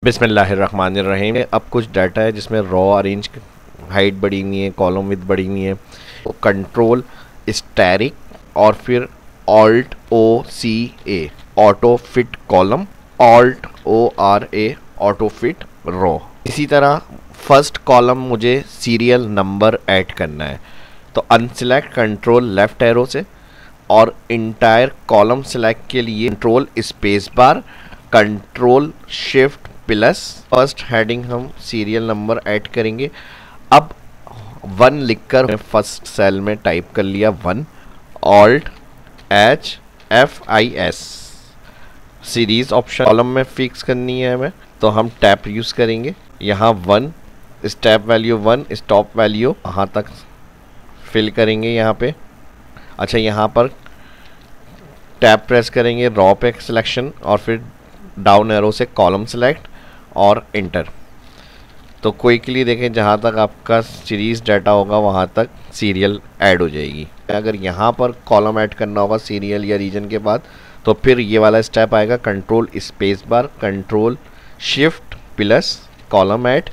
बिस्मिल्लाहिर्रहमानिर्रहीम। अब कुछ डाटा है जिसमें रॉ अरेंज हाइट बढ़ी हुई है, कॉलम विथ बढ़ी हुई है। तो कंट्रोल स्टैरिक और फिर alt O C A auto fit column, alt O R A auto fit row. इसी तरह फर्स्ट कॉलम मुझे सीरियल नंबर ऐड करना है, तो अनसिलेक्ट कंट्रोल लेफ्ट एरो से और इंटायर कॉलम सेलेक्ट के लिए control space bar, control shift plus. First heading हम सीरियल नंबर ऐड करेंगे। अब 1 लिखकर फर्स्ट सेल में टाइप कर लिया 1, alt H F I S. Series option column में फिक्स करनी है हमें, तो हम टैप यूज करेंगे। यहाँ 1 स्टेप वैल्यू 1 स्टॉप वैल्यू वहाँ तक फिल करेंगे यहाँ पे। अच्छा, यहाँ पर टैप प्रेस करेंगे रॉ पे सिलेक्शन और फिर डाउन एरो से कॉलम सेलेक्ट और इंटर। तो क्विकली देखें, जहाँ तक आपका सीरीज डाटा होगा वहाँ तक सीरियल ऐड हो जाएगी। अगर यहाँ पर कॉलम ऐड करना होगा सीरियल या रीजन के बाद, तो फिर ये वाला स्टेप आएगा control space bar, control shift plus column add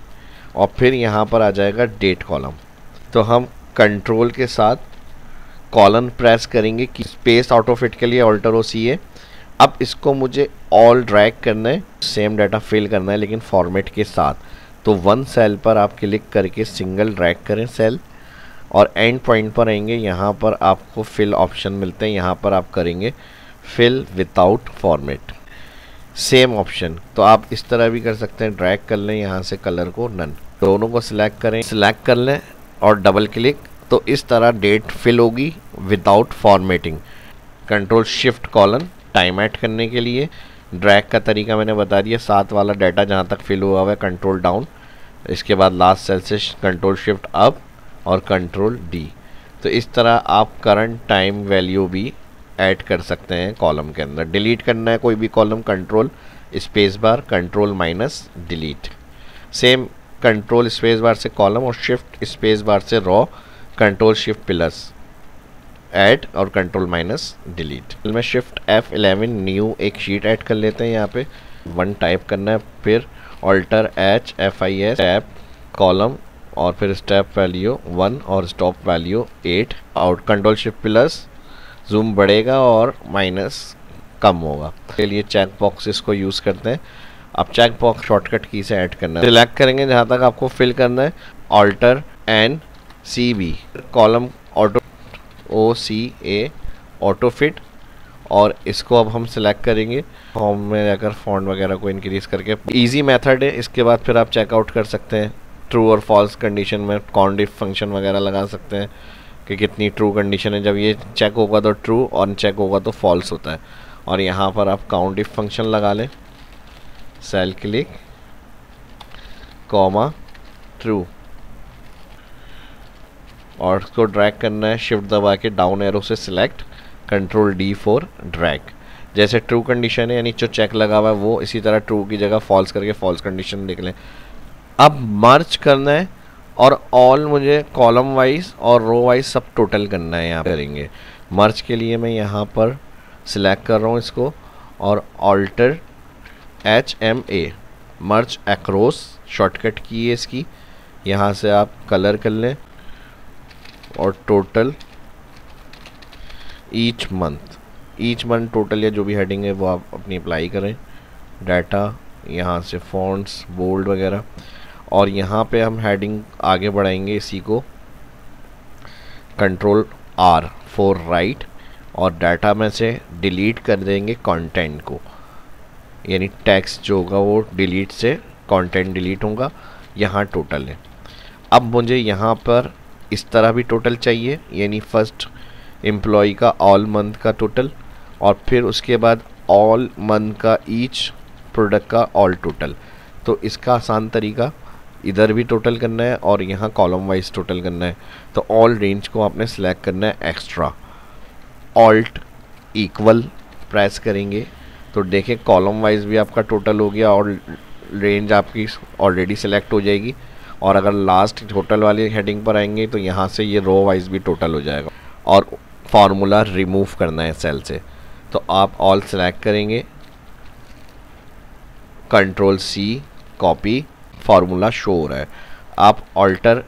और फिर यहाँ पर आ जाएगा डेट कॉलम। तो हम कंट्रोल के साथ कॉलन प्रेस करेंगे कि स्पेस ऑटो फिट के लिए ऑल्टर ओ सी ए। अब इसको मुझे ऑल ड्रैग करना है, सेम डाटा फिल करना है लेकिन फॉर्मेट के साथ। तो 1 सेल पर आप क्लिक करके सिंगल ड्रैग करें सेल और एंड पॉइंट पर आएंगे। यहाँ पर आपको फिल ऑप्शन मिलते हैं, यहाँ पर आप करेंगे fill without format, same option. तो आप इस तरह भी कर सकते हैं, ड्रैग कर लें यहाँ से कलर को नन, दोनों को सिलेक्ट करें, सिलेक्ट कर लें और डबल क्लिक। तो इस तरह डेट फिल होगी without formatting. Control shift colon time add करने के लिए ड्रैग का तरीका मैंने बता दिया। 7 वाला डाटा जहाँ तक फिल हुआ हुआ है कंट्रोल डाउन, इसके बाद लास्ट सेल से कंट्रोल शिफ्ट अप और कंट्रोल डी। तो इस तरह आप करंट टाइम वैल्यू भी ऐड कर सकते हैं कॉलम के अंदर। डिलीट करना है कोई भी column, control space bar, control minus delete. Same control space bar से कॉलम और शिफ्ट स्पेस बार से raw, control shift plus add और कंट्रोल माइनस डिलीट। में शिफ्ट F11 न्यू एक शीट ऐड कर लेते हैं। यहाँ पे 1 टाइप करना है, फिर alter H F I S tab column और फिर स्टेप वैल्यू 1 और stop value 8 out. Control shift plus zoom बढ़ेगा और माइनस कम होगा। के लिए चेक बॉक्सेस को यूज़ करते हैं। अब चेक बॉक्स शॉर्टकट की से ऐड करना है, सिलेक्ट करेंगे जहाँ तक आपको फिल करना है, alter N C B column auto O C A auto fit और इसको अब हम सिलेक्ट करेंगे। फॉर्म में जाकर फॉन्ट वगैरह को इंक्रीज करके इजी मेथड है। इसके बाद फिर आप चेकआउट कर सकते हैं। ट्रू और फॉल्स कंडीशन में काउंट इफ फंक्शन वगैरह लगा सकते हैं कि कितनी ट्रू कंडीशन है। जब ये चेक होगा तो ट्रू और अनचेक होगा तो फॉल्स होता है। और यहाँ पर आप काउंट इफ फंक्शन लगा लें, सेल क्लिक कॉमा ट्रू और उसको ड्रैग करना है, शिफ्ट दबा के डाउन एरो से select, control D for drag. जैसे ट्रू कंडीशन है यानी जो चेक लगा हुआ है वो, इसी तरह ट्रू की जगह फॉल्स करके फॉल्स कंडीशन देख लें। अब मर्ज करना है और ऑल मुझे कॉलम वाइज और रो वाइज सब टोटल करना है। यहाँ करेंगे मर्ज के लिए मैं यहाँ पर सिलेक्ट कर रहा हूँ इसको और ऑल्टर HMA मर्ज एक्रोस शॉर्टकट की है इसकी। यहाँ से आप कलर कर लें और टोटल ईच मंथ टोटल या जो भी हेडिंग है वो आप अपनी अप्लाई करें। डाटा यहाँ से फॉन्ट्स बोल्ड वगैरह और यहाँ पे हम हेडिंग आगे बढ़ाएंगे इसी को, कंट्रोल R फॉर राइट और डाटा में से डिलीट कर देंगे कंटेंट को, यानी टेक्स्ट जो होगा वो डिलीट से कंटेंट डिलीट होगा। यहाँ टोटल है। अब मुझे यहाँ पर इस तरह भी टोटल चाहिए, यानी फर्स्ट एम्प्लॉय का ऑल मंथ का टोटल और फिर उसके बाद ऑल मंथ का ईच प्रोडक्ट का ऑल टोटल। तो इसका आसान तरीका इधर भी टोटल करना है और यहाँ कॉलम वाइज टोटल करना है। तो ऑल रेंज को आपने सेलेक्ट करना है एक्स्ट्रा, ऑल्ट इक्वल प्रेस करेंगे तो देखें कॉलम वाइज भी आपका टोटल हो गया और रेंज आपकी ऑलरेडी सेलेक्ट हो जाएगी। और अगर लास्ट टोटल वाली हेडिंग पर आएंगे तो यहाँ से ये रो वाइज भी टोटल हो जाएगा। और फार्मूला रिमूव करना है सेल से, तो आप ऑल सेलेक्ट करेंगे, control C copy formula show हो रहा है। आप ऑल्टर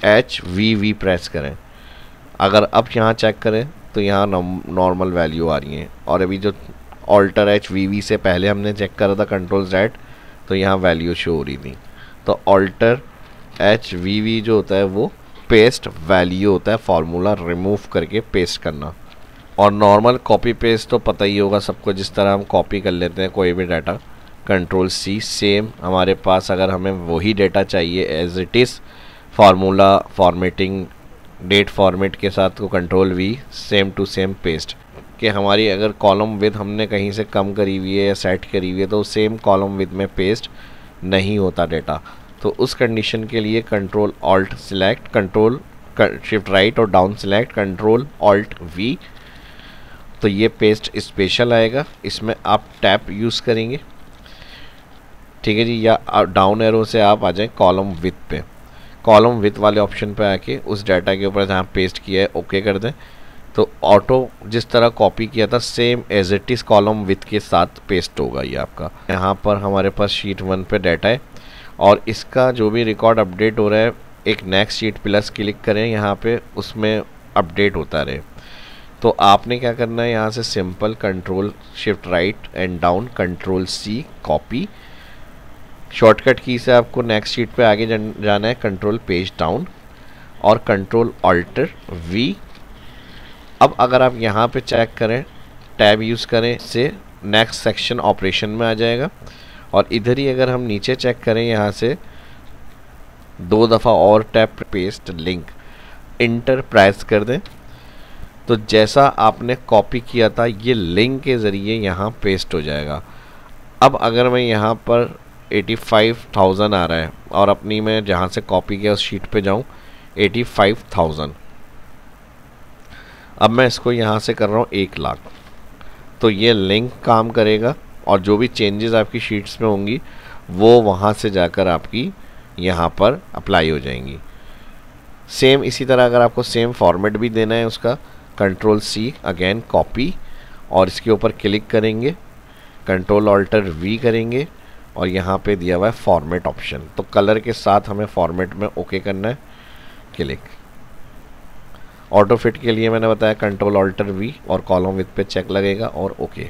HVV प्रेस करें। अगर अब यहाँ चेक करें तो यहाँ नॉर्मल वैल्यू आ रही है, और अभी जो ऑल्टर HVV से पहले हमने चेक करा था कंट्रोल Z, तो यहाँ वैल्यू शो हो रही थी। तो ऑल्टर HVV जो होता है वो पेस्ट वैल्यू होता है, फार्मूला रिमूव करके पेस्ट करना। और नॉर्मल कॉपी पेस्ट तो पता ही होगा सबको, जिस तरह हम कॉपी कर लेते हैं कोई भी डाटा, कंट्रोल C। सेम हमारे पास अगर हमें वही डेटा चाहिए as it is formula formatting date format के साथ, को control V, same to same paste. कि हमारी अगर कॉलम विद हमने कहीं से कम करी हुई है या सेट करी हुई है तो सेम कॉलम विद में पेस्ट नहीं होता डेटा। तो उस कंडीशन के लिए control alt select, control shift right और down select, control alt V, तो ये पेस्ट स्पेशल आएगा। इसमें आप टैप यूज़ करेंगे, ठीक है जी, या डाउन एरो से आप आ जाएं कॉलम विथ पे। कॉलम विथ वाले ऑप्शन पे आके उस डाटा के ऊपर जहाँ पेस्ट किया है ओके कर दें, तो ऑटो जिस तरह कॉपी किया था same as it is column width के साथ पेस्ट होगा ये आपका। यहाँ पर हमारे पास शीट 1 पे डाटा है, और इसका जो भी रिकॉर्ड अपडेट हो रहा है एक नेक्स्ट शीट प्लस क्लिक करें यहाँ पे, उसमें अपडेट होता रहे। तो आपने क्या करना है, यहाँ से simple control shift right and down, control C copy, shortcut की से आपको नेक्स्ट शीट पे आगे जाना है, कंट्रोल पेज डाउन और कंट्रोल ऑल्टर V। अब अगर आप यहाँ पे चेक करें, टैब यूज़ करें, से नेक्स्ट सेक्शन ऑपरेशन में आ जाएगा। और इधर ही अगर हम नीचे चेक करें, यहाँ से 2 दफ़ा और tap paste link enter press कर दें, तो जैसा आपने कॉपी किया था ये लिंक के ज़रिए यहाँ पेस्ट हो जाएगा। अब अगर मैं यहाँ पर 85,000 आ रहा है और अपनी मैं जहाँ से कॉपी किया उस शीट पे जाऊँ 85,000, अब मैं इसको यहाँ से कर रहा हूँ 1 लाख, तो ये लिंक काम करेगा और जो भी चेंजेस आपकी शीट्स में होंगी वो वहाँ से जाकर आपकी यहाँ पर अप्लाई हो जाएंगी। सेम इसी तरह अगर आपको सेम फॉर्मेट भी देना है उसका, कंट्रोल C अगेन कॉपी, और इसके ऊपर क्लिक करेंगे, कंट्रोल ऑल्टर V करेंगे, और यहाँ पे दिया हुआ है फॉर्मेट ऑप्शन, तो कलर के साथ हमें फॉर्मेट में ओके करना है, क्लिक। ऑटो फिट के लिए मैंने बताया कंट्रोल ऑल्टर V और कॉलम विथ पे चेक लगेगा और ओके।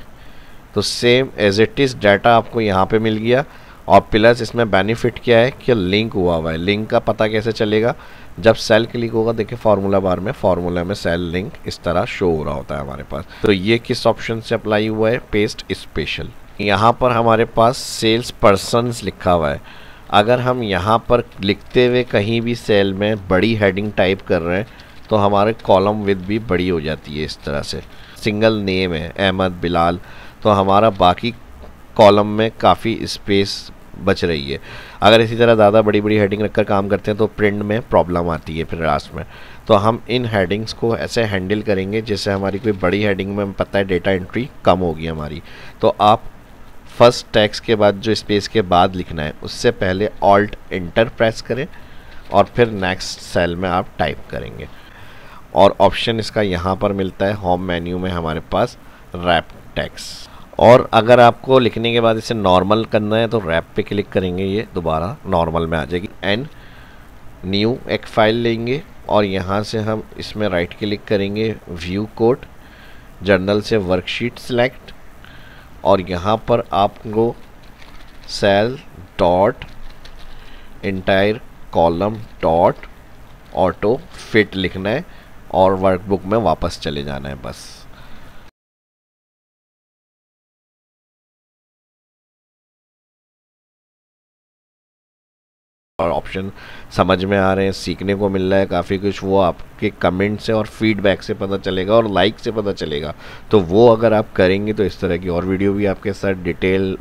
तो same as it is data आपको यहाँ पे मिल गया। और प्लस इसमें बेनिफिट क्या है कि लिंक हुआ हुआ है। लिंक का पता कैसे चलेगा, जब सेल क्लिक होगा, देखिए फार्मूला बार में, फार्मूला में सेल लिंक इस तरह शो हो रहा होता है हमारे पास। तो ये किस ऑप्शन से अप्लाई हुआ है, पेस्ट स्पेशल। यहाँ पर हमारे पास सेल्स पर्सन्स लिखा हुआ है, अगर हम यहाँ पर लिखते हुए कहीं भी सेल में बड़ी हेडिंग टाइप कर रहे हैं तो हमारे कॉलम विद भी बड़ी हो जाती है। इस तरह से सिंगल नेम है अहमद बिलाल, तो हमारा बाकी कॉलम में काफ़ी स्पेस बच रही है। अगर इसी तरह ज़्यादा बड़ी बड़ी हेडिंग रखकर काम करते हैं तो प्रिंट में प्रॉब्लम आती है फिर लास्ट में। तो हम इन हेडिंग्स को ऐसे हैंडल करेंगे जैसे हमारी कोई बड़ी हेडिंग में पता है डेटा एंट्री कम होगी हमारी, तो आप फर्स्ट टैक्स के बाद जो स्पेस के बाद लिखना है उससे पहले ऑल्ट इंटर प्रेस करें और फिर नेक्स्ट सेल में आप टाइप करेंगे। और ऑप्शन इसका यहाँ पर मिलता है होम मेन्यू में हमारे पास रैप टेक्स्ट। और अगर आपको लिखने के बाद इसे नॉर्मल करना है तो रैप पे क्लिक करेंगे, ये दोबारा नॉर्मल में आ जाएगी। एंड न्यू एक फाइल लेंगे और यहाँ से हम इसमें राइट क्लिक करेंगे, व्यू कोड, जर्नल से वर्कशीट सिलेक्ट, और यहाँ पर आपको cell dot entire column dot auto fit लिखना है और वर्कबुक में वापस चले जाना है बस। और ऑप्शन समझ में आ रहे हैं, सीखने को मिल रहा है काफ़ी कुछ, वो आपके कमेंट से और फीडबैक से पता चलेगा और लाइक से पता चलेगा। तो वो अगर आप करेंगे तो इस तरह की और वीडियो भी आपके साथ डिटेल